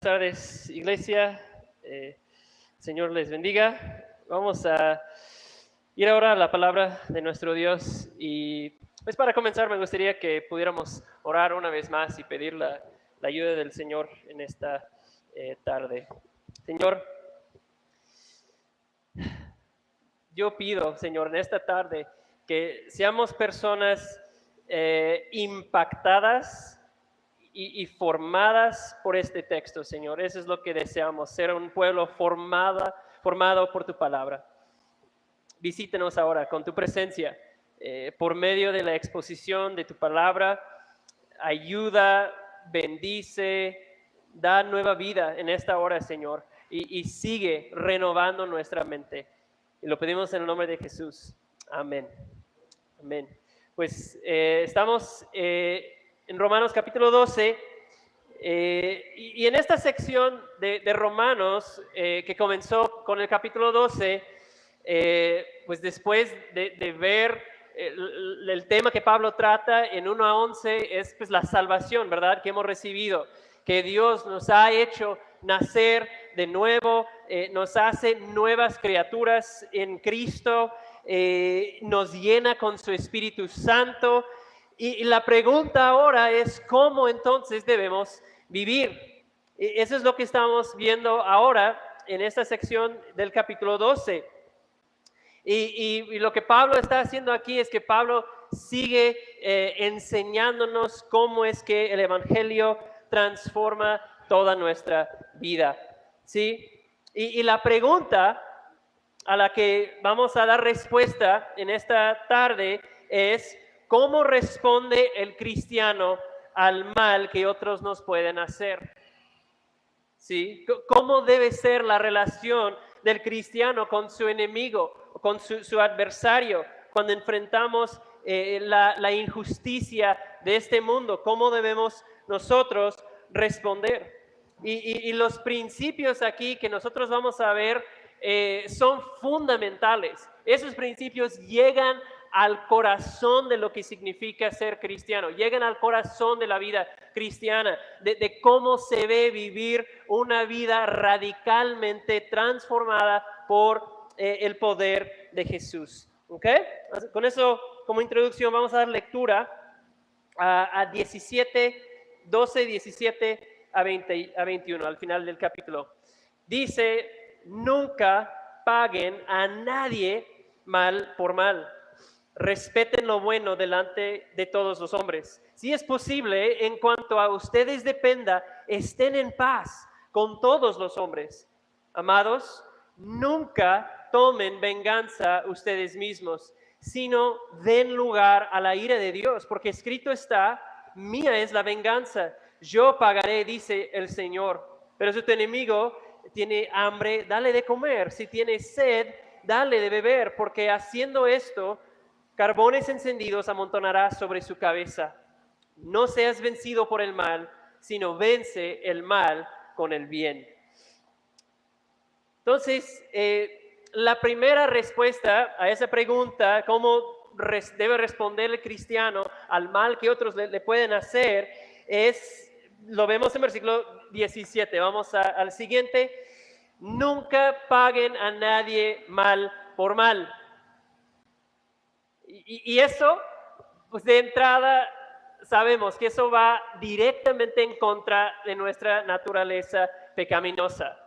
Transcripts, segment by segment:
Tardes, iglesia. Señor les bendiga. Vamos a ir ahora a la palabra de nuestro Dios y pues para comenzar me gustaría que pudiéramos orar una vez más y pedir la ayuda del Señor en esta tarde. Señor, yo pido, Señor, en esta tarde que seamos personas impactadas y formadas por este texto, Señor. Eso es lo que deseamos, ser un pueblo formado por tu palabra. Visítenos ahora con tu presencia, por medio de la exposición de tu palabra. Ayuda, bendice, da nueva vida en esta hora, Señor, y sigue renovando nuestra mente. Y lo pedimos en el nombre de Jesús. Amén. Amén. Pues estamos en Romanos capítulo 12 y en esta sección de Romanos que comenzó con el capítulo 12, pues después de ver el tema que Pablo trata en 1 a 11 es pues la salvación, ¿verdad? Que hemos recibido, que Dios nos ha hecho nacer de nuevo, nos hace nuevas criaturas en Cristo, nos llena con su Espíritu Santo. Y la pregunta ahora es cómo entonces debemos vivir. Eso es lo que estamos viendo ahora en esta sección del capítulo 12. Y lo que Pablo está haciendo aquí es que Pablo sigue enseñándonos cómo es que el Evangelio transforma toda nuestra vida. ¿Sí? Y la pregunta a la que vamos a dar respuesta en esta tarde es: ¿cómo responde el cristiano al mal que otros nos pueden hacer? ¿Sí? ¿Cómo debe ser la relación del cristiano con su enemigo, con su adversario, cuando enfrentamos la injusticia de este mundo? ¿Cómo debemos nosotros responder? Y los principios aquí que nosotros vamos a ver son fundamentales. Esos principios llegan al corazón de lo que significa ser cristiano, llegan al corazón de la vida cristiana, de cómo se ve vivir una vida radicalmente transformada por el poder de Jesús. ¿Ok? Con eso como introducción vamos a dar lectura a 12, 17 a 21, al final del capítulo. Dice: nunca paguen a nadie mal por mal. Respeten lo bueno delante de todos los hombres. Si es posible, en cuanto a ustedes dependa, estén en paz con todos los hombres. Amados, nunca tomen venganza ustedes mismos, sino den lugar a la ira de Dios, porque escrito está: mía es la venganza, yo pagaré, dice el Señor. Pero si tu enemigo tiene hambre, dale de comer; si tiene sed, dale de beber, porque haciendo esto, carbones encendidos amontonará sobre su cabeza. No seas vencido por el mal, sino vence el mal con el bien. Entonces, la primera respuesta a esa pregunta, ¿cómo debe responder el cristiano al mal que otros le pueden hacer? Lo vemos en versículo 17. Vamos al siguiente. Nunca paguen a nadie mal por mal. Y eso, pues de entrada, sabemos que eso va directamente en contra de nuestra naturaleza pecaminosa.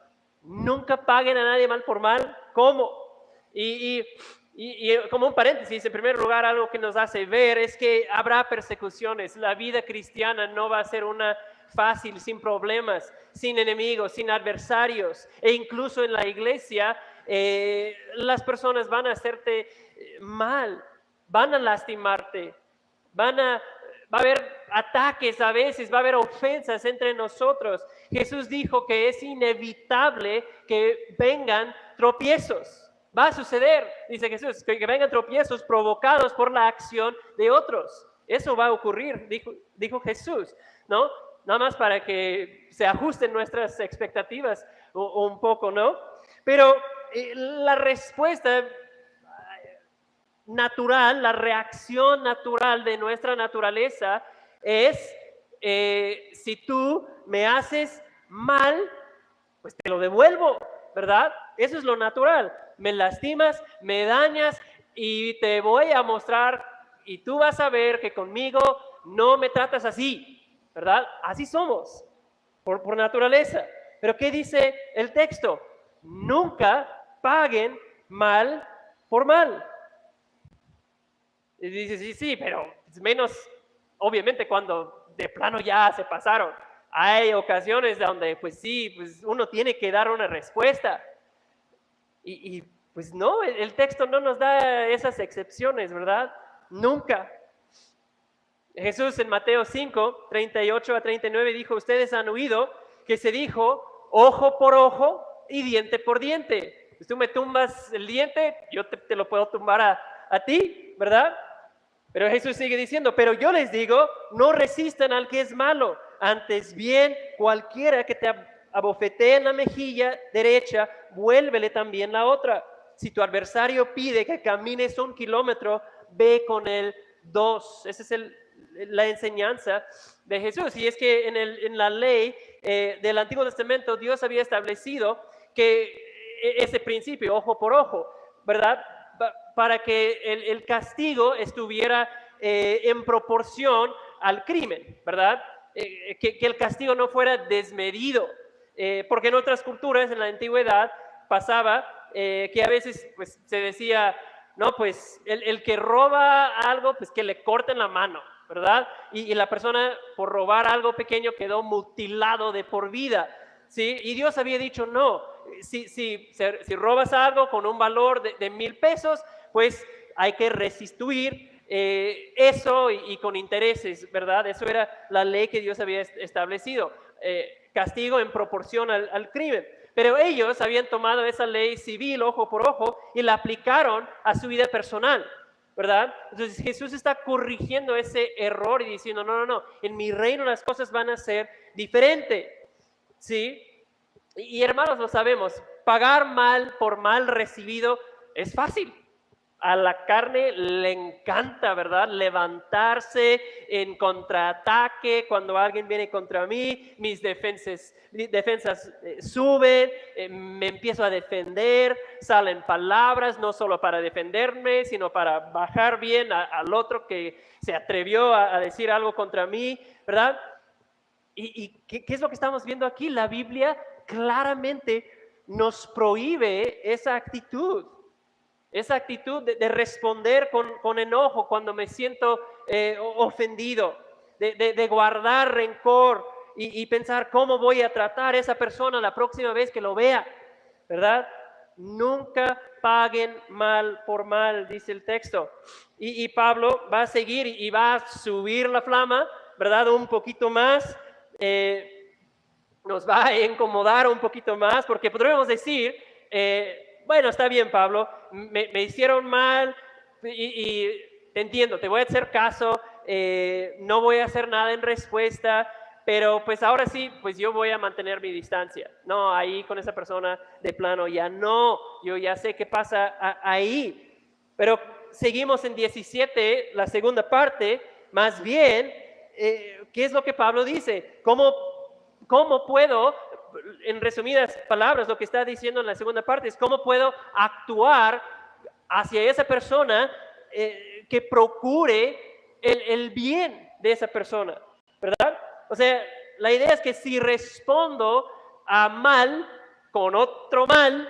Nunca paguen a nadie mal por mal. ¿Cómo? Y como un paréntesis, en primer lugar, algo que nos hace ver es que habrá persecuciones. La vida cristiana no va a ser una fácil, sin problemas, sin enemigos, sin adversarios. E incluso en la iglesia, las personas van a hacerte mal, van a lastimarte, va a haber ataques a veces, va a haber ofensas entre nosotros. Jesús dijo que es inevitable que vengan tropiezos. Va a suceder, dice Jesús, que vengan tropiezos provocados por la acción de otros. Eso va a ocurrir, dijo Jesús, ¿no? Nada más para que se ajusten nuestras expectativas un poco, ¿no? Pero la respuesta natural, la reacción natural de nuestra naturaleza es: si tú me haces mal, pues te lo devuelvo, ¿verdad? Eso es lo natural. Me lastimas, me dañas y te voy a mostrar y tú vas a ver que conmigo no me tratas así, ¿verdad? Así somos, por naturaleza. Pero ¿qué dice el texto? Nunca paguen mal por mal. Y dice, sí, sí, pero menos, obviamente, cuando de plano ya se pasaron. Hay ocasiones donde, pues sí, pues uno tiene que dar una respuesta. Pues no, el texto no nos da esas excepciones, ¿verdad? Nunca. Jesús en Mateo 5, 38 a 39 dijo, ustedes han oído que se dijo ojo por ojo y diente por diente. Si tú me tumbas el diente, yo te lo puedo tumbar a ti, ¿verdad? Pero Jesús sigue diciendo, pero yo les digo, no resistan al que es malo, antes bien cualquiera que te abofetee en la mejilla derecha, vuélvele también la otra. Si tu adversario pide que camines 1 kilómetro, ve con él 2. Esa es la enseñanza de Jesús. Y es que en la ley del Antiguo Testamento Dios había establecido que ese principio, ojo por ojo, ¿verdad? Para que el castigo estuviera en proporción al crimen, ¿verdad? Que el castigo no fuera desmedido, porque en otras culturas, en la antigüedad, pasaba que a veces pues, se decía, no, pues el que roba algo, pues que le corten la mano, ¿verdad? Y la persona por robar algo pequeño quedó mutilado de por vida, ¿sí? Y Dios había dicho, no, si robas algo con un valor de 1,000 pesos, pues hay que restituir eso y con intereses, ¿verdad? Eso era la ley que Dios había establecido, castigo en proporción al crimen. Pero ellos habían tomado esa ley civil, ojo por ojo, y la aplicaron a su vida personal, ¿verdad? Entonces Jesús está corrigiendo ese error y diciendo, no, en mi reino las cosas van a ser diferentes, ¿sí? Y hermanos, lo sabemos, pagar mal por mal recibido es fácil. A la carne le encanta, ¿verdad? Levantarse en contraataque cuando alguien viene contra mí, mis defensas suben, me empiezo a defender, salen palabras no solo para defenderme, sino para bajar bien al otro que se atrevió a decir algo contra mí, ¿verdad? ¿Y qué es lo que estamos viendo aquí? La Biblia claramente nos prohíbe esa actitud de responder con enojo cuando me siento ofendido, de guardar rencor y pensar cómo voy a tratar a esa persona la próxima vez que lo vea, ¿verdad? Nunca paguen mal por mal, dice el texto. Y Pablo va a seguir y va a subir la flama, ¿verdad? Un poquito más. Nos va a incomodar un poquito más, porque podríamos decir, bueno, está bien, Pablo, me hicieron mal y te entiendo, te voy a hacer caso, no voy a hacer nada en respuesta, pero pues ahora sí, pues yo voy a mantener mi distancia. No, ahí con esa persona de plano ya no, yo ya sé qué pasa ahí. Pero seguimos en 17, la segunda parte, más bien, ¿qué es lo que Pablo dice? ¿Cómo puedo, en resumidas palabras, lo que está diciendo en la segunda parte es cómo puedo actuar hacia esa persona que procure el bien de esa persona, ¿verdad? O sea, la idea es que si respondo a mal con otro mal,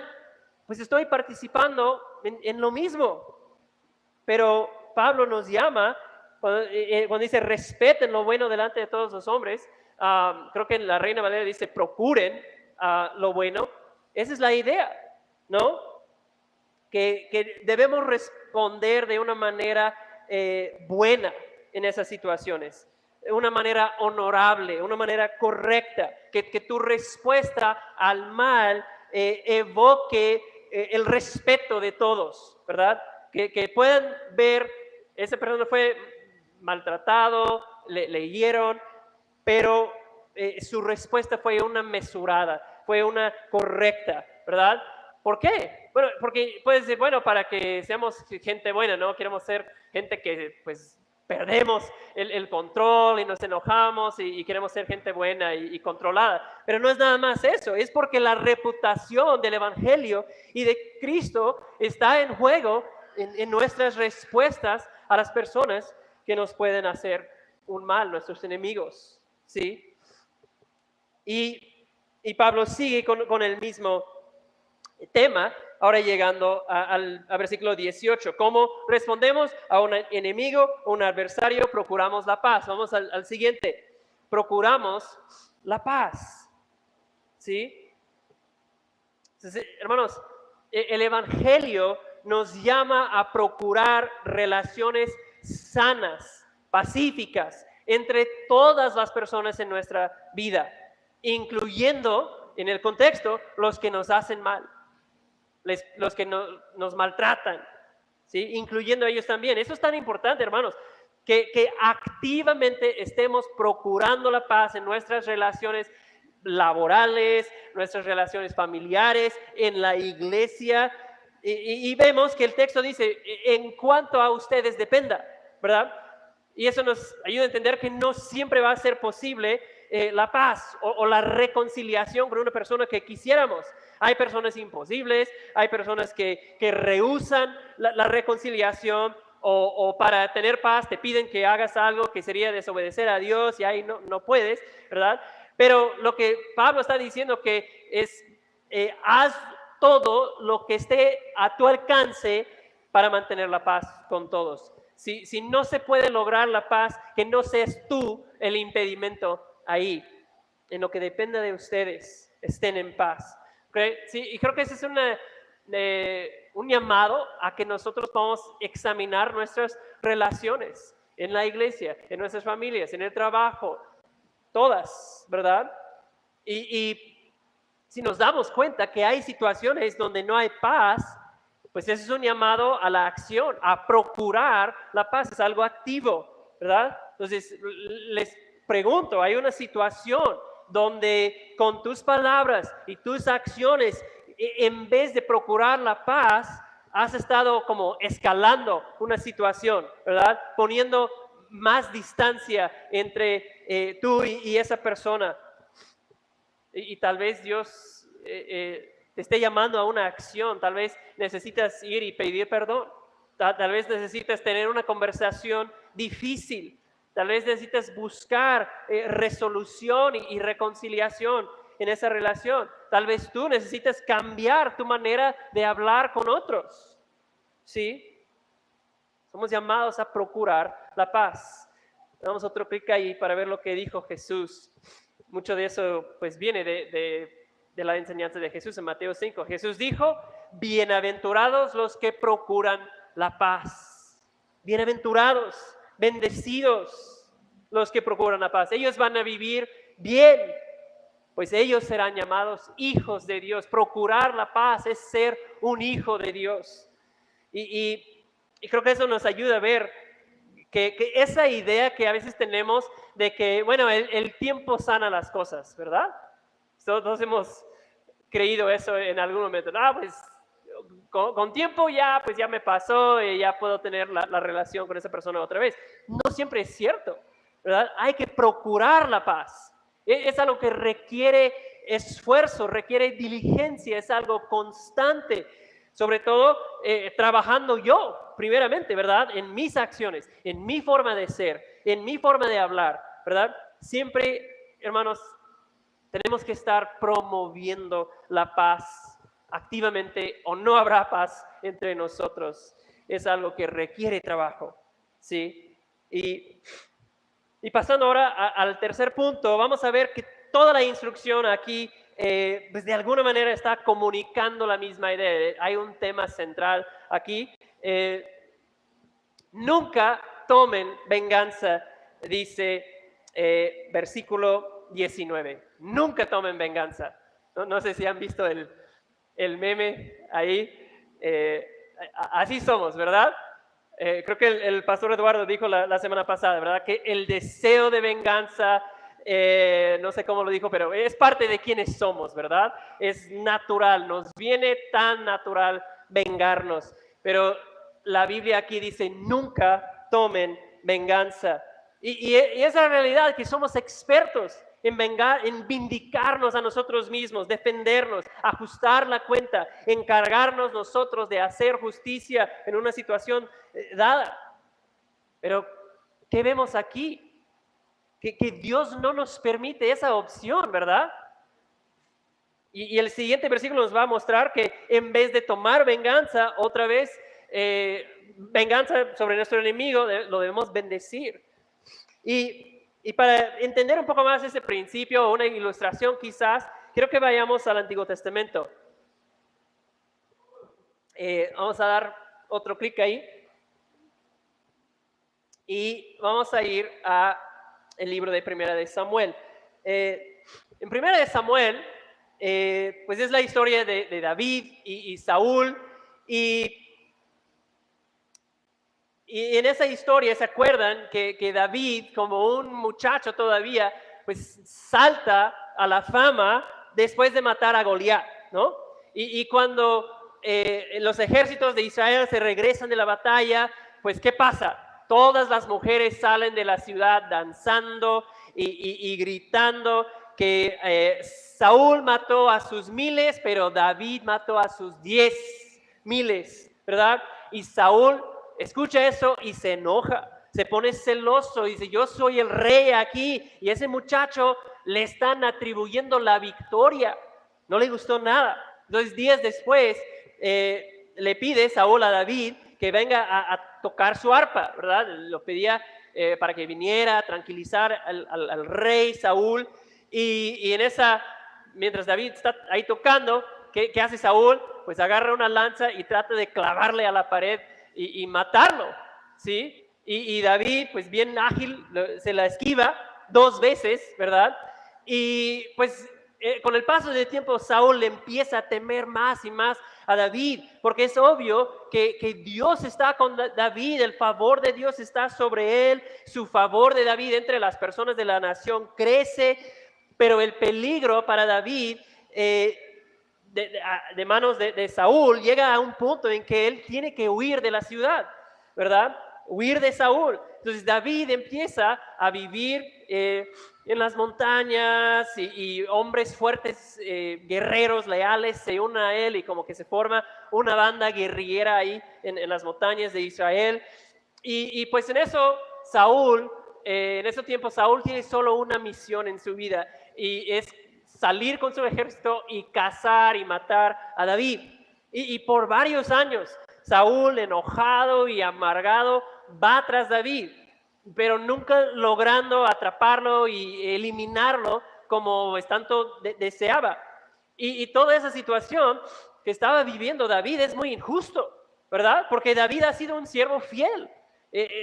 pues estoy participando en lo mismo. Pero Pablo nos llama, cuando dice respeten lo bueno delante de todos los hombres, creo que en la Reina Valera dice procuren lo bueno. Esa es la idea, ¿no? Que debemos responder de una manera buena en esas situaciones, una manera honorable, una manera correcta, que tu respuesta al mal evoque el respeto de todos, ¿verdad? Que puedan ver, esa persona fue maltratado, le hirieron, pero su respuesta fue una mesurada, fue una correcta, ¿verdad? ¿Por qué? Bueno, porque puede ser, bueno, para que seamos gente buena, ¿no? Queremos ser gente que, pues, perdemos el control y nos enojamos y queremos ser gente buena y controlada. Pero no es nada más eso, es porque la reputación del Evangelio y de Cristo está en juego en nuestras respuestas a las personas que nos pueden hacer un mal, nuestros enemigos, ¿sí? Y Pablo sigue con el mismo tema, ahora llegando al versículo 18. ¿Cómo respondemos a un enemigo, un adversario? Procuramos la paz. Vamos al siguiente. Procuramos la paz. ¿Sí? Entonces, hermanos, el Evangelio nos llama a procurar relaciones sanas, pacíficas, entre todas las personas en nuestra vida, incluyendo, en el contexto, los que nos hacen mal, los que nos maltratan, ¿sí? Incluyendo a ellos también. Eso es tan importante, hermanos, que activamente estemos procurando la paz en nuestras relaciones laborales, nuestras relaciones familiares, en la iglesia. Y vemos que el texto dice, en cuanto a ustedes dependa, ¿verdad? Y eso nos ayuda a entender que no siempre va a ser posible la paz o la reconciliación con una persona que quisiéramos. Hay personas imposibles, hay personas que rehúsan la reconciliación o para tener paz te piden que hagas algo que sería desobedecer a Dios y ahí no puedes, ¿verdad? Pero lo que Pablo está diciendo que es, haz todo lo que esté a tu alcance para mantener la paz con todos. Si no se puede lograr la paz, que no seas tú el impedimento ahí. En lo que dependa de ustedes, estén en paz. Sí, y creo que ese es un llamado a que nosotros podamos examinar nuestras relaciones en la iglesia, en nuestras familias, en el trabajo, todas, ¿verdad? Y si nos damos cuenta que hay situaciones donde no hay paz, pues ese es un llamado a la acción, a procurar la paz, es algo activo, ¿verdad? Entonces, les pregunto, ¿hay una situación donde con tus palabras y tus acciones, en vez de procurar la paz, has estado como escalando una situación, ¿verdad? Poniendo más distancia entre tú y esa persona. Y tal vez Dios te esté llamando a una acción, tal vez necesitas ir y pedir perdón, tal vez necesitas tener una conversación difícil, tal vez necesitas buscar resolución y reconciliación en esa relación, tal vez tú necesitas cambiar tu manera de hablar con otros, ¿sí? Somos llamados a procurar la paz. Damos otro clic ahí para ver lo que dijo Jesús. Mucho de eso pues viene de la enseñanza de Jesús en Mateo 5. Jesús dijo, bienaventurados los que procuran la paz. Bienaventurados, bendecidos los que procuran la paz. Ellos van a vivir bien, pues ellos serán llamados hijos de Dios. Procurar la paz es ser un hijo de Dios. Y creo que eso nos ayuda a ver que esa idea que a veces tenemos de que, bueno, el tiempo sana las cosas, ¿verdad? Todos hemos creído eso en algún momento. Pues con tiempo ya, pues ya me pasó y ya puedo tener la relación con esa persona otra vez. No siempre es cierto, ¿verdad? Hay que procurar la paz. Es algo que requiere esfuerzo, requiere diligencia, es algo constante. Sobre todo trabajando yo, primeramente, ¿verdad? En mis acciones, en mi forma de ser, en mi forma de hablar, ¿verdad? Siempre, hermanos, tenemos que estar promoviendo la paz activamente o no habrá paz entre nosotros. Es algo que requiere trabajo, ¿sí? Y pasando ahora al tercer punto, vamos a ver que toda la instrucción aquí pues de alguna manera está comunicando la misma idea. Hay un tema central aquí. Nunca tomen venganza, dice versículo 19. Nunca tomen venganza. No sé si han visto el meme ahí. Así somos, ¿verdad? Creo que el pastor Eduardo dijo la semana pasada, ¿verdad? Que el deseo de venganza, no sé cómo lo dijo, pero es parte de quienes somos, ¿verdad? Es natural, nos viene tan natural vengarnos. Pero la Biblia aquí dice, nunca tomen venganza. Y esa realidad que somos expertos en vindicarnos a nosotros mismos, defendernos, ajustar la cuenta, encargarnos nosotros de hacer justicia en una situación dada. Pero, ¿qué vemos aquí? Que Dios no nos permite esa opción, ¿verdad? Y el siguiente versículo nos va a mostrar que en vez de tomar venganza, otra vez, venganza sobre nuestro enemigo, lo debemos bendecir. Y para entender un poco más ese principio, una ilustración quizás, quiero que vayamos al Antiguo Testamento. Vamos a dar otro clic ahí. Y vamos a ir a el libro de Primera de Samuel. En Primera de Samuel, pues es la historia de David y Saúl. Y en esa historia se acuerdan que David, como un muchacho todavía, pues salta a la fama después de matar a Goliat, ¿no? Y cuando los ejércitos de Israel se regresan de la batalla, pues ¿qué pasa? Todas las mujeres salen de la ciudad danzando y gritando que Saúl mató a sus miles, pero David mató a sus 10,000, ¿verdad? Y Saúl escucha eso y se enoja, se pone celoso, dice, yo soy el rey aquí, y ese muchacho le están atribuyendo la victoria, no le gustó nada. Entonces, días después, le pide Saúl a David que venga a tocar su arpa, ¿verdad? Lo pedía para que viniera a tranquilizar al rey Saúl, y en esa, mientras David está ahí tocando, ¿qué hace Saúl? Pues agarra una lanza y trata de clavarle a la pared y matarlo, ¿sí? Y David, pues bien ágil, se la esquiva 2 veces, ¿verdad? Y pues con el paso del tiempo Saúl le empieza a temer más y más a David, porque es obvio que Dios está con David, el favor de Dios está sobre él, su favor de David entre las personas de la nación crece, pero el peligro para David de manos de Saúl llega a un punto en que él tiene que huir de la ciudad, ¿verdad? Huir de Saúl. Entonces David empieza a vivir en las montañas y hombres fuertes, guerreros leales se unen a él y como que se forma una banda guerrillera ahí en las montañas de Israel. Y pues en eso Saúl, en ese tiempo Saúl tiene solo una misión en su vida y es salir con su ejército y cazar y matar a David. Y por varios años, Saúl, enojado y amargado, va tras David, pero nunca logrando atraparlo y eliminarlo como tanto deseaba. Y toda esa situación que estaba viviendo David es muy injusto, ¿verdad? Porque David ha sido un siervo fiel.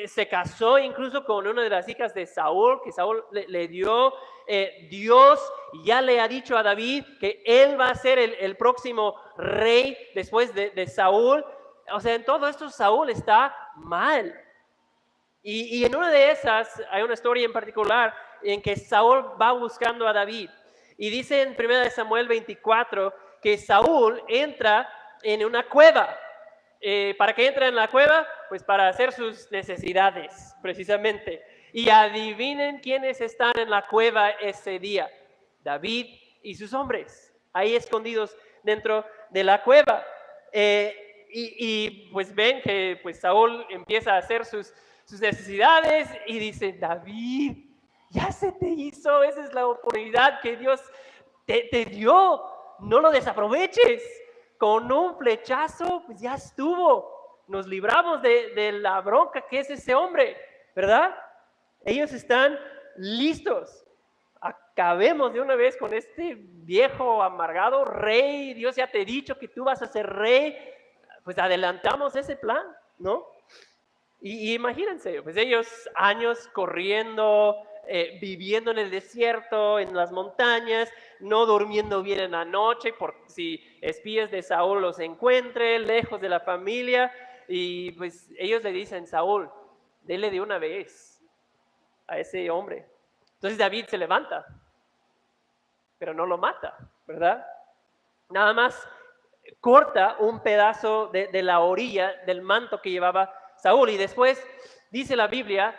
Se casó incluso con una de las hijas de Saúl, que Saúl le dio. Dios ya le ha dicho a David que él va a ser el próximo rey después de Saúl. O sea, en todo esto Saúl está mal. Y en una de esas hay una historia en particular en que Saúl va buscando a David. Y dice en 1 Samuel 24 que Saúl entra en una cueva. ¿Para qué entra en la cueva? Pues para hacer sus necesidades, precisamente. Y adivinen quiénes están en la cueva ese día. David y sus hombres, ahí escondidos dentro de la cueva. Y pues ven que pues Saúl empieza a hacer sus necesidades y dice, David, ya se te hizo, esa es la oportunidad que Dios te dio, no lo desaproveches. Con un flechazo, pues ya estuvo. Nos libramos de la bronca que es ese hombre, ¿verdad? Ellos están listos. Acabemos de una vez con este viejo amargado rey. Dios ya te ha dicho que tú vas a ser rey. Pues adelantamos ese plan, ¿no? Y imagínense, pues ellos años corriendo, viviendo en el desierto, en las montañas, no durmiendo bien en la noche por si espías de Saúl los encuentren, lejos de la familia. Y pues ellos le dicen, Saúl, dele de una vez a ese hombre. Entonces David se levanta, pero no lo mata, ¿verdad? Nada más corta un pedazo de la orilla del manto que llevaba Saúl. Y después dice la Biblia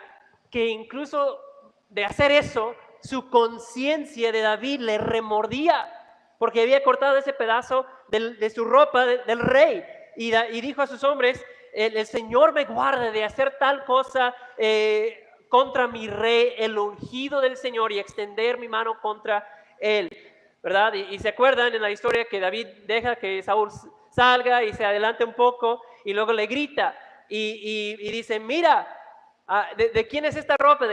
que incluso de hacer eso, su conciencia de David le remordía, porque había cortado ese pedazo de su ropa del rey, y dijo a sus hombres, el Señor me guarde de hacer tal cosa contra mi rey, el ungido del Señor, y extender mi mano contra él, ¿verdad? Y se acuerdan en la historia que David deja que Saúl salga y se adelante un poco, y luego le grita, y dice, mira, ¿de quién es esta ropa?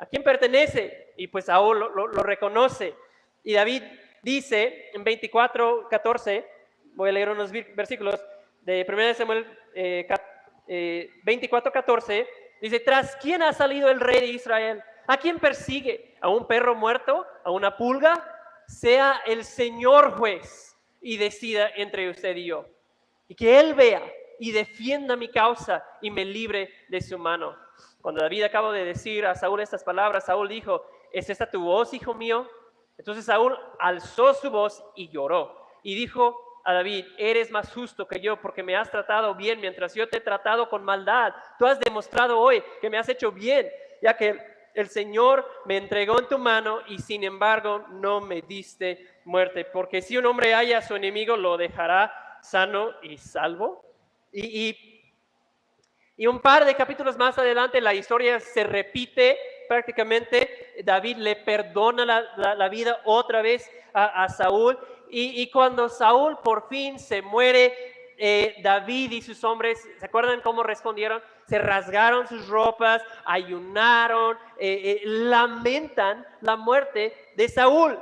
¿A quién pertenece? Y pues Saúl lo reconoce. Y David dice en 24:14, voy a leer unos versículos de 1 Samuel 24:14, dice, ¿tras quién ha salido el rey de Israel? ¿A quién persigue? ¿A un perro muerto? ¿A una pulga? Sea el Señor juez y decida entre usted y yo. Y que Él vea y defienda mi causa y me libre de su mano. Cuando David acabó de decir a Saúl estas palabras, Saúl dijo, ¿es esta tu voz, hijo mío? Entonces Saúl alzó su voz y lloró. Y dijo a David, eres más justo que yo porque me has tratado bien mientras yo te he tratado con maldad. Tú has demostrado hoy que me has hecho bien, ya que el Señor me entregó en tu mano y sin embargo no me diste muerte. Porque si un hombre halla a su enemigo, lo dejará sano y salvo. Y un par de capítulos más adelante la historia se repite prácticamente. David le perdona la vida otra vez a Saúl. Y cuando Saúl por fin se muere, David y sus hombres, ¿se acuerdan cómo respondieron? Se rasgaron sus ropas, ayunaron, lamentan la muerte de Saúl.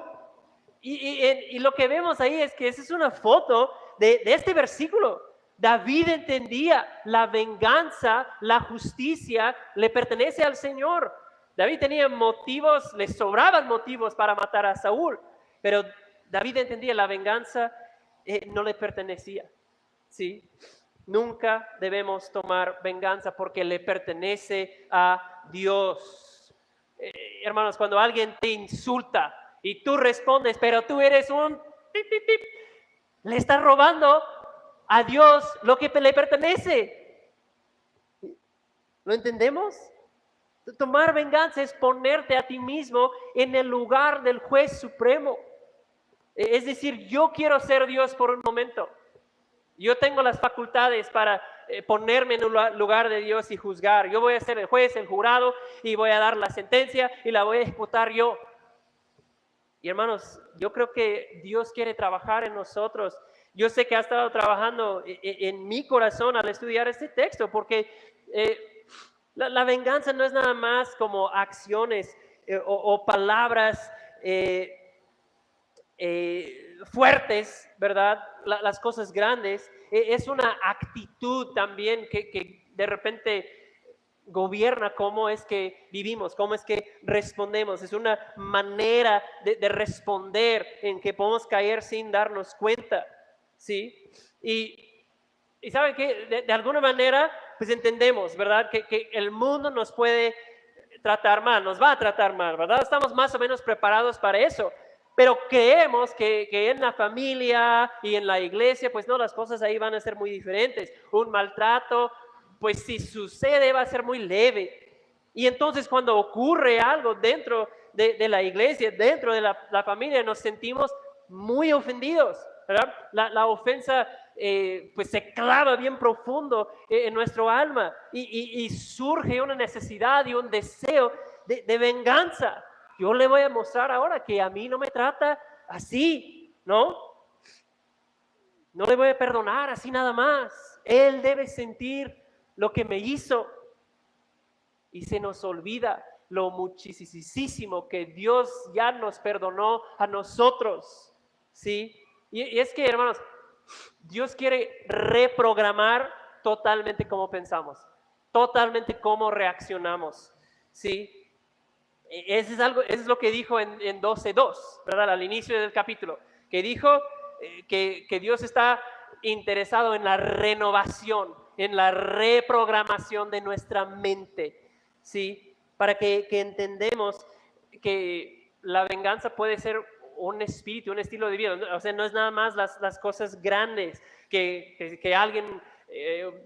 Y lo que vemos ahí es que esa es una foto de este versículo. David entendía la venganza, la justicia le pertenece al Señor. David tenía motivos, le sobraban motivos para matar a Saúl, pero David entendía la venganza no le pertenecía. ¿Sí? Nunca debemos tomar venganza porque le pertenece a Dios. Hermanos, cuando alguien te insulta y tú respondes, pero tú eres un tip, tip, tip, le estás robando a Dios lo que le pertenece. ¿Lo entendemos? Tomar venganza es ponerte a ti mismo en el lugar del juez supremo. Es decir, yo quiero ser Dios por un momento. Yo tengo las facultades para ponerme en un lugar de Dios y juzgar. Yo voy a ser el juez, el jurado, y voy a dar la sentencia y la voy a ejecutar yo. Y hermanos, yo creo que Dios quiere trabajar en nosotros. Yo sé que ha estado trabajando en mi corazón al estudiar este texto, porque la venganza no es nada más como acciones o palabras fuertes, ¿verdad? Las cosas grandes. Es una actitud también que de repente gobierna cómo es que vivimos, cómo es que respondemos. Es una manera de responder en que podemos caer sin darnos cuenta, ¿sí? Y ¿saben qué? De alguna manera, pues entendemos, ¿verdad? Que el mundo nos puede tratar mal, nos va a tratar mal, ¿verdad? Estamos más o menos preparados para eso. Pero creemos que en la familia y en la iglesia, pues no, las cosas ahí van a ser muy diferentes. Un maltrato, pues si sucede va a ser muy leve. Y entonces cuando ocurre algo dentro de la iglesia, dentro de la familia, nos sentimos muy ofendidos, ¿verdad? La ofensa pues se clava bien profundo en nuestro alma y surge una necesidad y un deseo de venganza. Yo le voy a mostrar ahora que a mí no me trata así, ¿no? No le voy a perdonar así nada más. Él debe sentir lo que me hizo. Y se nos olvida lo muchísimo que Dios ya nos perdonó a nosotros, ¿sí? Y es que, hermanos, Dios quiere reprogramar totalmente cómo pensamos, totalmente cómo reaccionamos, ¿sí? Eso es lo que dijo en 12:2, ¿verdad? Al inicio del capítulo, que dijo que Dios está interesado en la renovación, en la reprogramación de nuestra mente, ¿sí? Para que entendemos que la venganza puede ser un espíritu, un estilo de vida. O sea, no es nada más las cosas grandes que alguien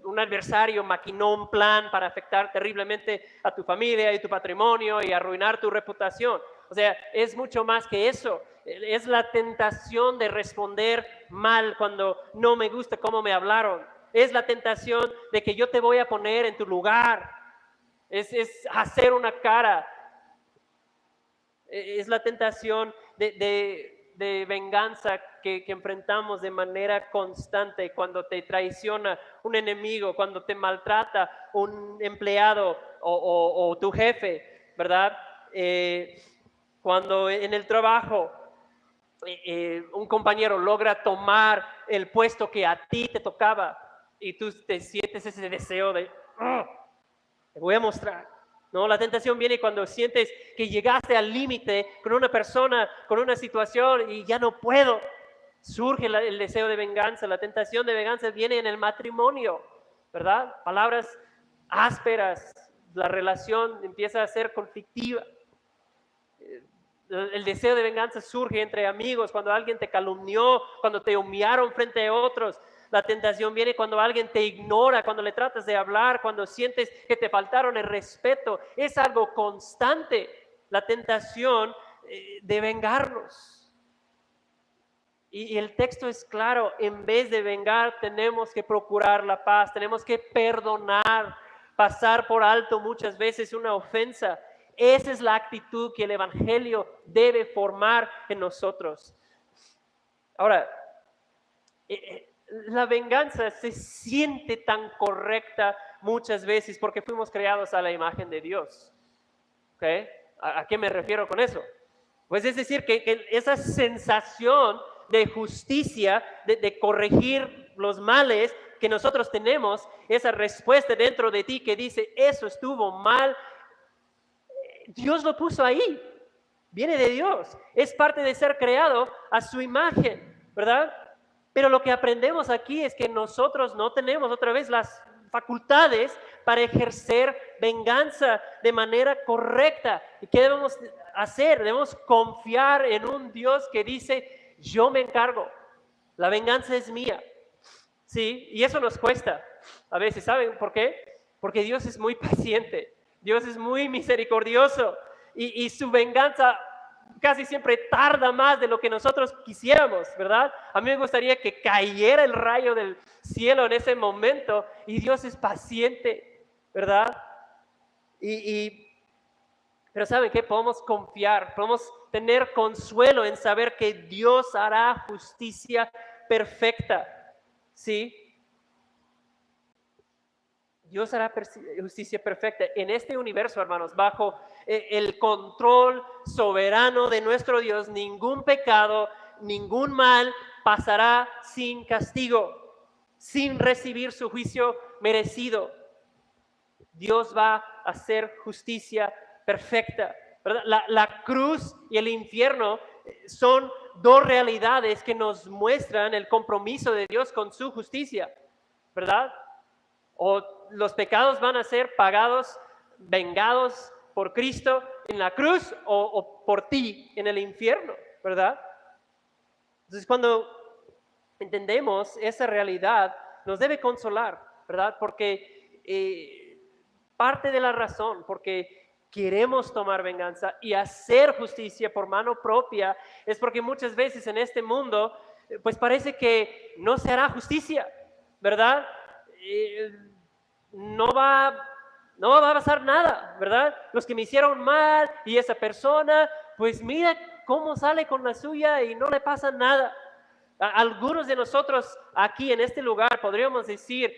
un adversario maquinó un plan para afectar terriblemente a tu familia y tu patrimonio y arruinar tu reputación. O sea, es mucho más que eso. Es la tentación de responder mal cuando no me gusta cómo me hablaron. Es la tentación de que yo te voy a poner en tu lugar. Es hacer una cara. Es la tentación de venganza que enfrentamos de manera constante cuando te traiciona un enemigo, cuando te maltrata un empleado o tu jefe, ¿verdad? Cuando en el trabajo un compañero logra tomar el puesto que a ti te tocaba y tú te sientes ese deseo de, "Oh, te voy a mostrar". No, la tentación viene cuando sientes que llegaste al límite con una persona, con una situación y ya no puedo. Surge el deseo de venganza, la tentación de venganza viene en el matrimonio, ¿verdad? Palabras ásperas, la relación empieza a ser conflictiva. El deseo de venganza surge entre amigos, cuando alguien te calumnió, cuando te humillaron frente a otros. La tentación viene cuando alguien te ignora, cuando le tratas de hablar, cuando sientes que te faltaron el respeto. Es algo constante, la tentación de vengarnos. Y el texto es claro, en vez de vengar tenemos que procurar la paz, tenemos que perdonar, pasar por alto muchas veces una ofensa. Esa es la actitud que el Evangelio debe formar en nosotros. Ahora, la venganza se siente tan correcta muchas veces porque fuimos creados a la imagen de Dios. ¿Okay? ¿A qué me refiero con eso? Pues es decir, que esa sensación de justicia, de corregir los males que nosotros tenemos, esa respuesta dentro de ti que dice, eso estuvo mal, Dios lo puso ahí, viene de Dios, es parte de ser creado a su imagen, ¿verdad? Pero lo que aprendemos aquí es que nosotros no tenemos otra vez las facultades para ejercer venganza de manera correcta. ¿Y qué debemos hacer? Debemos confiar en un Dios que dice, yo me encargo, la venganza es mía. Sí, y eso nos cuesta. A veces, ¿saben por qué? Porque Dios es muy paciente, Dios es muy misericordioso y su venganza casi siempre tarda más de lo que nosotros quisiéramos, ¿verdad? A mí me gustaría que cayera el rayo del cielo en ese momento y Dios es paciente, ¿verdad? Pero ¿saben qué? Podemos confiar, podemos tener consuelo en saber que Dios hará justicia perfecta, ¿sí? Dios hará justicia perfecta en este universo, hermanos, bajo el control soberano de nuestro Dios. Ningún pecado, ningún mal pasará sin castigo, sin recibir su juicio merecido. Dios va a hacer justicia perfecta, ¿verdad? La cruz y el infierno son dos realidades que nos muestran el compromiso de Dios con su justicia, ¿verdad? O los pecados van a ser pagados, vengados por Cristo en la cruz o por ti en el infierno, ¿verdad? Entonces, cuando entendemos esa realidad, nos debe consolar, ¿verdad? Porque parte de la razón, porque queremos tomar venganza y hacer justicia por mano propia, es porque muchas veces en este mundo, pues parece que no se hará justicia, ¿verdad? No va a pasar nada, ¿verdad? Los que me hicieron mal y esa persona, pues mira cómo sale con la suya y no le pasa nada. Algunos de nosotros aquí en este lugar podríamos decir,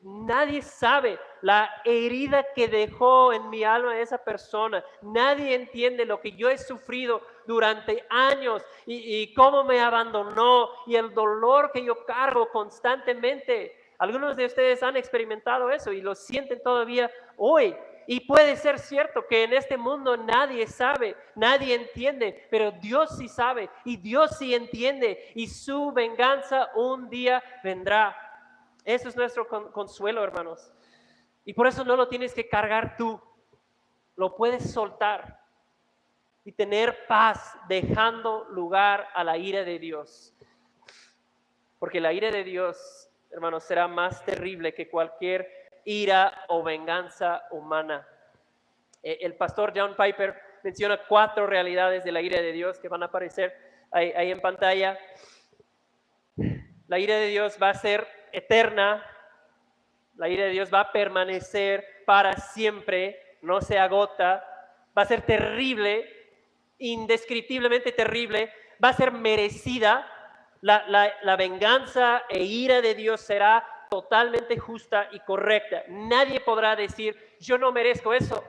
nadie sabe la herida que dejó en mi alma esa persona, nadie entiende lo que yo he sufrido durante años y cómo me abandonó y el dolor que yo cargo constantemente. Algunos de ustedes han experimentado eso y lo sienten todavía hoy. Y puede ser cierto que en este mundo nadie sabe, nadie entiende, pero Dios sí sabe y Dios sí entiende y su venganza un día vendrá. Eso es nuestro consuelo, hermanos. Y por eso no lo tienes que cargar tú, lo puedes soltar y tener paz dejando lugar a la ira de Dios. Porque la ira de Dios hermanos, será más terrible que cualquier ira o venganza humana. El pastor John Piper menciona 4 realidades de la ira de Dios que van a aparecer ahí en pantalla. La ira de Dios va a ser eterna, la ira de Dios va a permanecer para siempre, no se agota, va a ser terrible, indescriptiblemente terrible, va a ser merecida. La venganza e ira de Dios será totalmente justa y correcta. Nadie podrá decir, yo no merezco eso.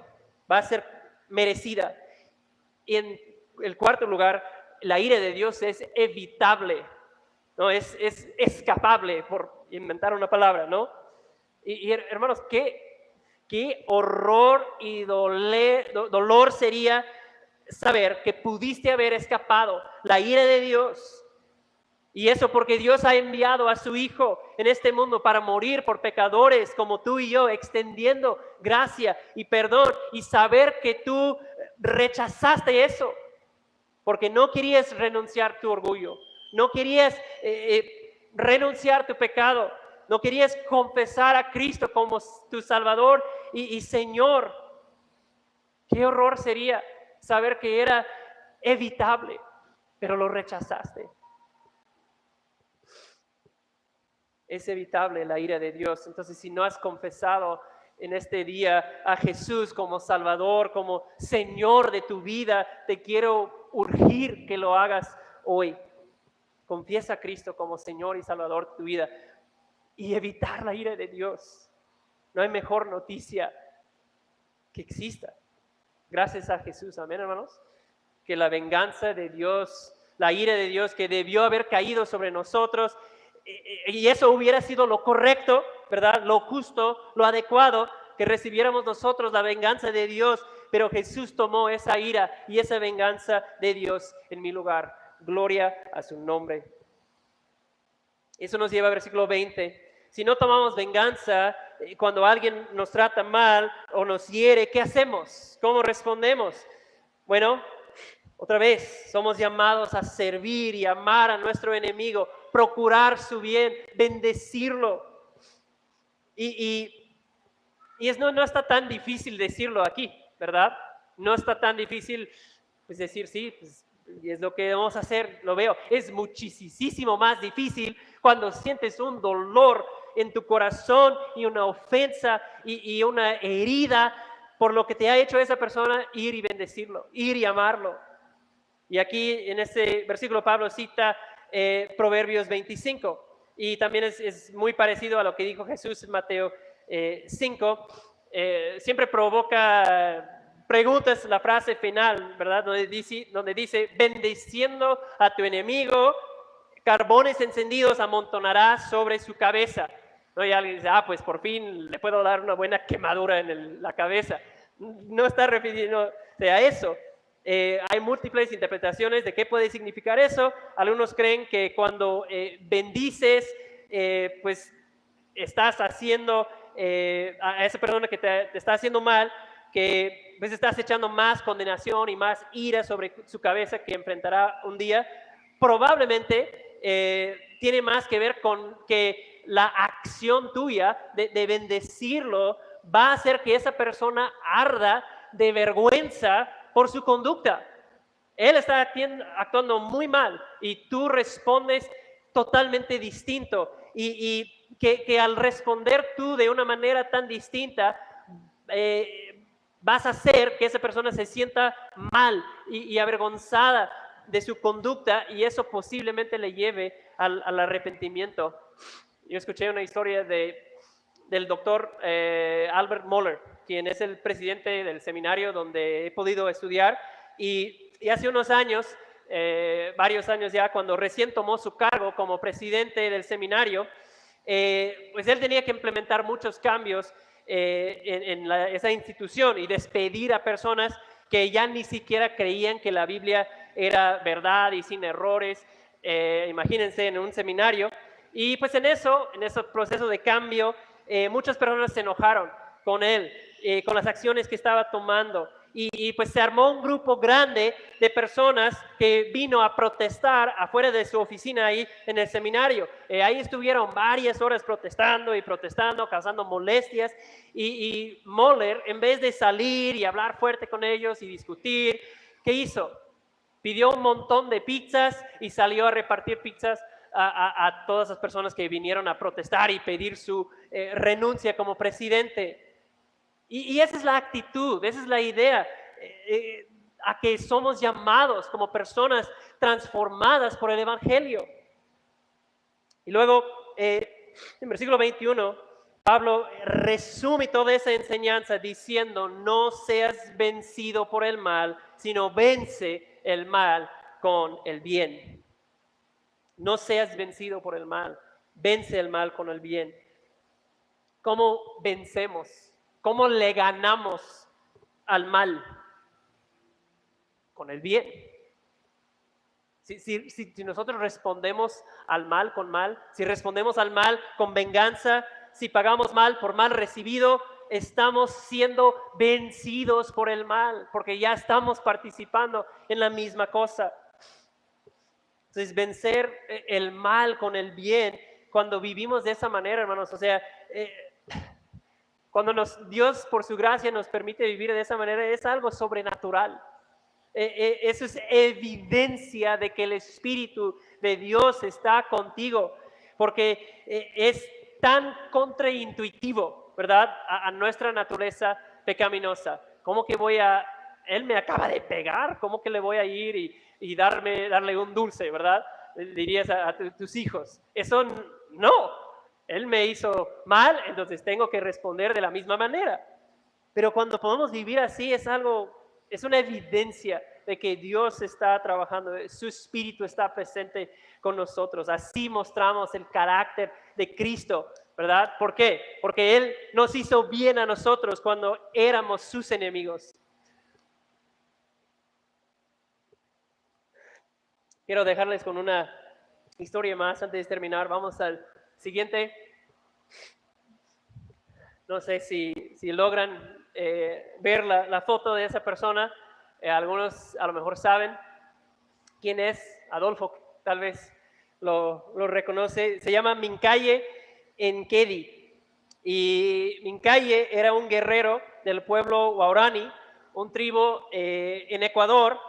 Va a ser merecida. Y en el cuarto lugar, la ira de Dios es evitable, ¿no? Es escapable, por inventar una palabra, ¿no? Y hermanos, qué horror y dolor sería saber que pudiste haber escapado la ira de Dios. Y eso porque Dios ha enviado a su Hijo en este mundo para morir por pecadores como tú y yo, extendiendo gracia y perdón, y saber que tú rechazaste eso porque no querías renunciar tu orgullo, no querías renunciar tu pecado, no querías confesar a Cristo como tu Salvador y Señor. Qué horror sería saber que era evitable, pero lo rechazaste. Es evitable la ira de Dios. Entonces, si no has confesado en este día a Jesús como Salvador, como Señor de tu vida, te quiero urgir que lo hagas hoy. Confiesa a Cristo como Señor y Salvador de tu vida y evitar la ira de Dios. No hay mejor noticia que exista. Gracias a Jesús, amén, hermanos, que la venganza de Dios, la ira de Dios que debió haber caído sobre nosotros, y eso hubiera sido lo correcto, ¿verdad? Lo justo, lo adecuado, que recibiéramos nosotros la venganza de Dios, pero Jesús tomó esa ira y esa venganza de Dios en mi lugar. Gloria a su nombre. Eso nos lleva al versículo 20. Si no tomamos venganza, cuando alguien nos trata mal o nos hiere, ¿qué hacemos? ¿Cómo respondemos? Bueno, otra vez, somos llamados a servir y amar a nuestro enemigo, procurar su bien, bendecirlo. Y no está tan difícil decirlo aquí, ¿verdad? No está tan difícil pues, decir, sí, pues, es lo que vamos a hacer, lo veo. Es muchísimo más difícil cuando sientes un dolor en tu corazón y una ofensa y una herida por lo que te ha hecho esa persona, ir y bendecirlo, ir y amarlo. Y aquí en este versículo Pablo cita Proverbios 25 y también es muy parecido a lo que dijo Jesús en Mateo 5. Siempre provoca preguntas la frase final, ¿verdad? Donde dice bendiciendo a tu enemigo, carbones encendidos amontonarás sobre su cabeza. ¿No? Y alguien dice, pues por fin le puedo dar una buena quemadura en la cabeza. No está refiriendo a eso. Hay múltiples interpretaciones de qué puede significar eso. Algunos creen que cuando bendices, pues estás haciendo a esa persona que te está haciendo mal, que pues estás echando más condenación y más ira sobre su cabeza que enfrentará un día. Probablemente tiene más que ver con que la acción tuya de bendecirlo va a hacer que esa persona arda de vergüenza por su conducta. Él está actuando muy mal y tú respondes totalmente distinto y que al responder tú de una manera tan distinta vas a hacer que esa persona se sienta mal y avergonzada de su conducta y eso posiblemente le lleve al arrepentimiento. Yo escuché una historia del doctor Albert Mohler, quien es el presidente del seminario donde he podido estudiar, y hace unos años, varios años ya, cuando recién tomó su cargo como presidente del seminario, pues él tenía que implementar muchos cambios en esa institución y despedir a personas que ya ni siquiera creían que la Biblia era verdad y sin errores. Imagínense en un seminario. Y pues en ese proceso de cambio, muchas personas se enojaron con él, con las acciones que estaba tomando. y pues se armó un grupo grande de personas que vino a protestar afuera de su oficina ahí en el seminario. Ahí estuvieron varias horas protestando y protestando, causando molestias, y Moller, en vez de salir y hablar fuerte con ellos y discutir, ¿qué hizo? Pidió un montón de pizzas y salió a repartir pizzas a todas las personas que vinieron a protestar y pedir su renuncia como presidente. Y esa es la actitud, esa es la idea a que somos llamados como personas transformadas por el Evangelio. Y luego, en versículo 21, Pablo resume toda esa enseñanza diciendo: no seas vencido por el mal, sino vence el mal con el bien. No seas vencido por el mal, vence el mal con el bien. ¿Cómo vencemos? ¿Cómo le ganamos al mal? Con el bien. Si nosotros respondemos al mal con mal, si respondemos al mal con venganza, si pagamos mal por mal recibido, estamos siendo vencidos por el mal, porque ya estamos participando en la misma cosa. Entonces, vencer el mal con el bien, cuando vivimos de esa manera, hermanos, o sea, cuando Dios por su gracia nos permite vivir de esa manera, es algo sobrenatural. Eso es evidencia de que el Espíritu de Dios está contigo, porque es tan contraintuitivo, ¿verdad? A nuestra naturaleza pecaminosa. ¿Cómo que él me acaba de pegar? ¿Cómo que le voy a ir y darle un dulce, ¿verdad? Dirías a tus hijos. Eso no. Él me hizo mal, entonces tengo que responder de la misma manera. Pero cuando podemos vivir así, es una evidencia de que Dios está trabajando, su Espíritu está presente con nosotros. Así mostramos el carácter de Cristo, ¿verdad? ¿Por qué? Porque Él nos hizo bien a nosotros cuando éramos sus enemigos. Quiero dejarles con una historia más antes de terminar. Vamos al siguiente. No sé si logran ver la foto de esa persona. Algunos a lo mejor saben quién es. Adolfo tal vez lo reconoce. Se llama Mincaye Enkedi. Y Mincaye era un guerrero del pueblo Waorani, un tribu en Ecuador,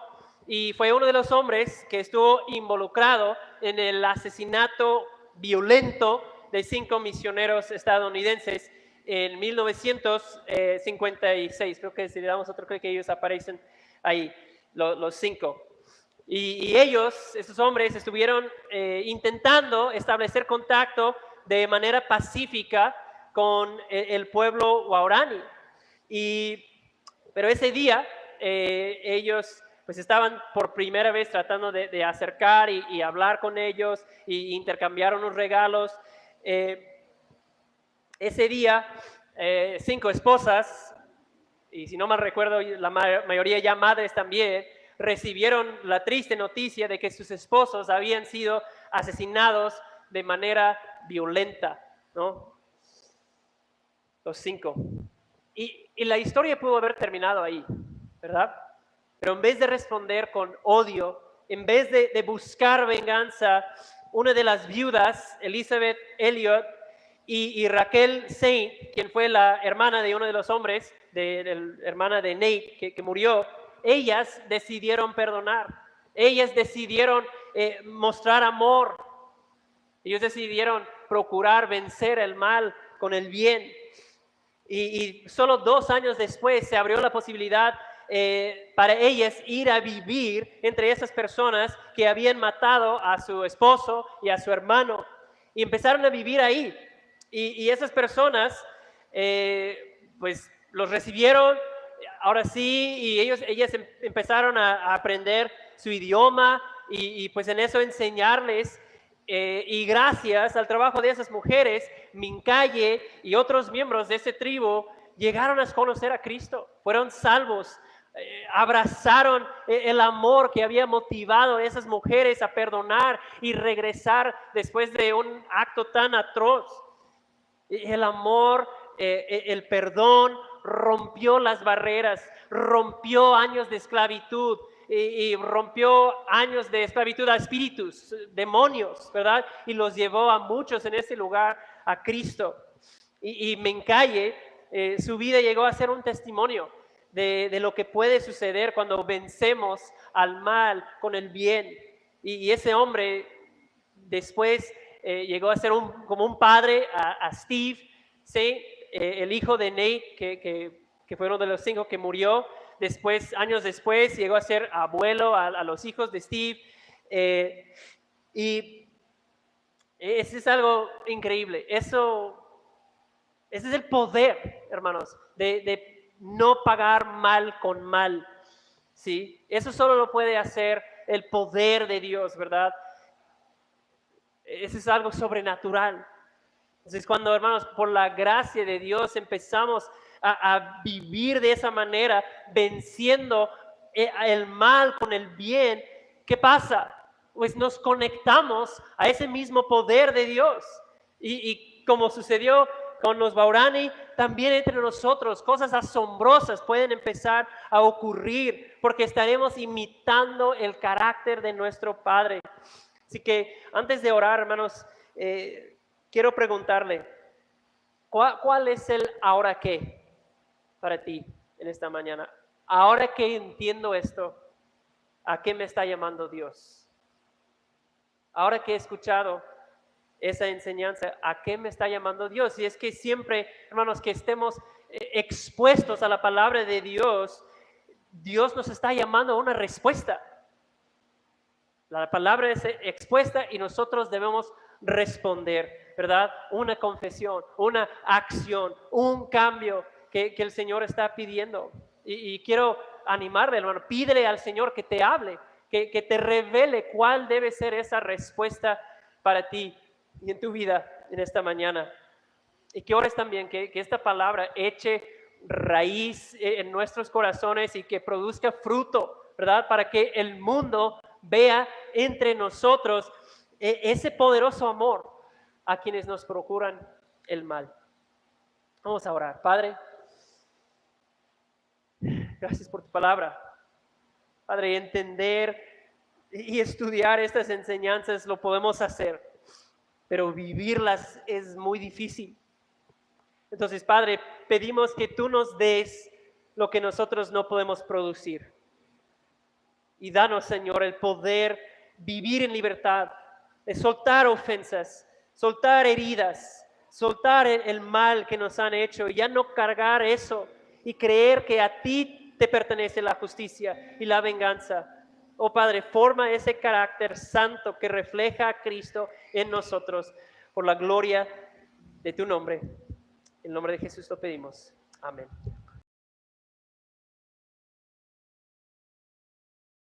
y fue uno de los hombres que estuvo involucrado en el asesinato violento de 5 misioneros estadounidenses en 1956. Creo que si le damos otro clic, ellos aparecen ahí, los 5. Y ellos, esos hombres, estuvieron intentando establecer contacto de manera pacífica con el pueblo Waorani. Pero ese día ellos pues estaban por primera vez tratando de acercar y hablar con ellos e intercambiar unos regalos. Ese día 5 esposas, y si no mal recuerdo la mayoría ya madres también, recibieron la triste noticia de que sus esposos habían sido asesinados de manera violenta, ¿no? Los 5. Y la historia pudo haber terminado ahí, ¿verdad? Pero en vez de responder con odio, en vez de buscar venganza, una de las viudas, Elizabeth Elliot y Raquel Saint, quien fue la hermana de uno de los hombres, la hermana de Nate, que murió, ellas decidieron perdonar. Ellas decidieron mostrar amor. Ellos decidieron procurar vencer el mal con el bien. Y solo 2 años después se abrió la posibilidad para ellas ir a vivir entre esas personas que habían matado a su esposo y a su hermano, y empezaron a vivir ahí. Y esas personas pues los recibieron, ahora sí, y ellas empezaron a aprender su idioma y pues en eso enseñarles. Y gracias al trabajo de esas mujeres, Mincaye y otros miembros de ese tribu llegaron a conocer a Cristo, fueron salvos, abrazaron el amor que había motivado a esas mujeres a perdonar y regresar después de un acto tan atroz. El amor, el perdón rompió las barreras, rompió años de esclavitud y rompió años de esclavitud a espíritus, demonios, ¿verdad? Y los llevó a muchos en ese lugar a Cristo. Y Mencaye, su vida llegó a ser un testimonio de lo que puede suceder cuando vencemos al mal con el bien. Y ese hombre después llegó a ser como un padre a Steve, ¿sí? El hijo de Nate, que fue uno de los 5 que murió. Después, años después, llegó a ser abuelo a los hijos de Steve. Y eso es algo increíble. Ese es el poder, hermanos, de no pagar mal con mal, ¿sí? Eso solo lo puede hacer el poder de Dios, ¿verdad? Eso es algo sobrenatural. Entonces, cuando, hermanos, por la gracia de Dios empezamos a vivir de esa manera, venciendo el mal con el bien, ¿qué pasa? Pues nos conectamos a ese mismo poder de Dios. Y como sucedió con los Baurani, también entre nosotros cosas asombrosas pueden empezar a ocurrir porque estaremos imitando el carácter de nuestro Padre. Así que antes de orar, hermanos, quiero preguntarle, ¿cuál es el ahora qué para ti en esta mañana? Ahora que entiendo esto, ¿a qué me está llamando Dios? Ahora que he escuchado esa enseñanza, ¿a qué me está llamando Dios? Y es que siempre, hermanos, que estemos expuestos a la palabra de Dios, Dios nos está llamando a una respuesta. La palabra es expuesta y nosotros debemos responder, ¿verdad? Una confesión, una acción, un cambio que el Señor está pidiendo. Y quiero animarle, hermano, pídele al Señor que te hable, que te revele cuál debe ser esa respuesta para ti y en tu vida en esta mañana. Y que ores también que esta palabra eche raíz en nuestros corazones y que produzca fruto, ¿verdad? Para que el mundo vea entre nosotros ese poderoso amor a quienes nos procuran el mal. Vamos a orar. Padre, gracias por tu palabra. Padre, entender y estudiar estas enseñanzas lo podemos hacer, pero vivirlas es muy difícil. Entonces, Padre, pedimos que tú nos des lo que nosotros no podemos producir. Y danos, Señor, el poder vivir en libertad, de soltar ofensas, soltar heridas, soltar el mal que nos han hecho y ya no cargar eso y creer que a ti te pertenece la justicia y la venganza. Oh Padre, forma ese carácter santo que refleja a Cristo en nosotros por la gloria de tu nombre. En el nombre de Jesús lo pedimos. Amén.